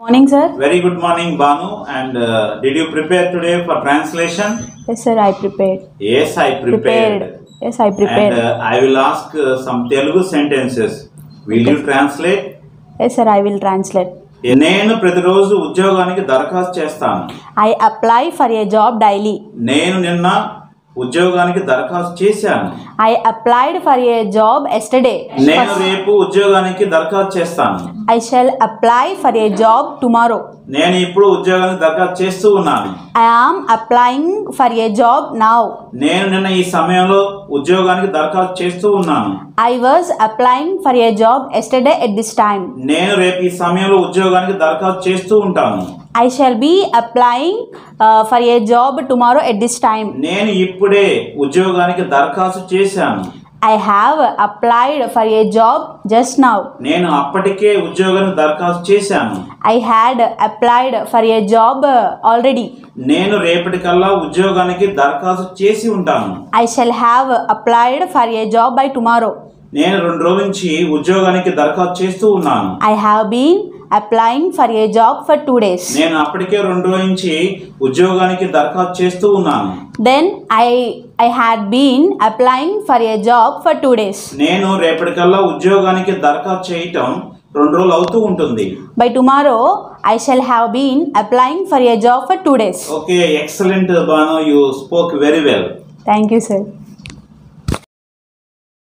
Morning, sir. Very good morning, Banu. And did you prepare today for translation? Yes, sir. I prepared. Yes, I prepared. Yes, I prepared. And I will ask some Telugu sentences. Will you translate? Yes, sir. I will translate. నేను ప్రతిరోజు ఉద్యోగానికి దరఖాస్తు చేస్తాను. I apply for a job daily. నేను నిన్న ఉద్యోగానికి దరఖాస్తు చేశాను. I applied for a job yesterday. నేను రేపు ఉద్యోగానికి దరఖాస్తు చేస్తాను. I shall apply for a job tomorrow. నేను ఇప్పుడు ఉద్యోగానికి దరఖాస్తు చేస్తూ ఉన్నాను. I am applying for a job now. నేను నిన్న ఈ సమయంలో ఉద్యోగానికి దరఖాస్తు చేస్తూ ఉన్నాను. I was applying for a job yesterday at this time. నేను రేపు ఈ సమయంలో ఉద్యోగానికి దరఖాస్తు చేస్తూ ఉంటాను. I shall be applying for a job tomorrow at this time. నేను ఇప్పుడే ఉద్యోగానికి దరఖాస్తు చేశాను. I have applied for a job just now. నేను అప్పటికే ఉద్యోగానికి దరఖాస్తు చేశాను. I had applied for a job already. నేను రేపటికల్లా ఉద్యోగానికి దరఖాస్తు చేసి ఉంటాను. I shall have applied for a job by tomorrow. నేను 2 రోజుల నుంచి ఉద్యోగానికి దరఖాస్తు చేస్తూ ఉన్నాను. I have been applying for a job for 2 days. నేను అప్పటికే 2 రోజుల నుంచి ఉద్యోగానికి దరఖాస్తు చేస్తూ ఉన్నాను. Then I had been applying for a job for 2 days. నేను రేపటికల్లా ఉద్యోగానికి దరఖాస్తు చేయటం 2 రోజులు అవుతూ ఉంటుంది. By tomorrow I shall have been applying for a job for 2 days. Okay, excellent, Banu. You spoke very well. Thank you, sir.